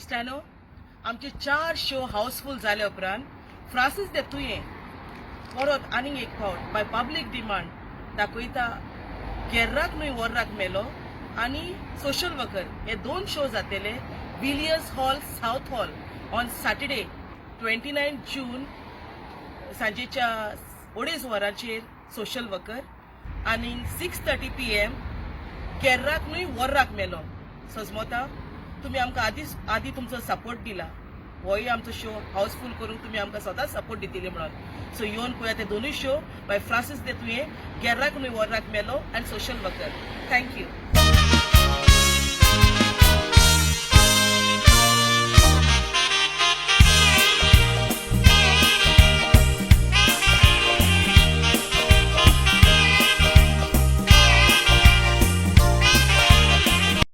इश्टानो, आमचे 4 show house full जाले उपरांत फ्रांसीस दे तुये परत आनीक एक फावट बाय पब्लीक डिमांड दाखयता केर्राक न्हय वर्राक मेलो आनी सोशल वर्कर हे 2 शो जातले Villiers hall south hall on Saturday 29 जून सांजेच्या 2:30 वरांचेर सोशल वर्कर आनी 6:30 PM केर्राक न्हय वर्राक मेलो. सजमोता तुम्ही आमकां आदी तुमचो सपोर्ट दिला, होय आमचो शो हाऊसफुल करूंक तुम्ही आमकां सदांच सपोर्ट दितले म्हणून. सो येवन पळया ते दोनूय शो बाय फ्रांसीस दे तुये केर्राक न्हय वर्राक मेलो आनी सोशल वर्कर. थँक्यू.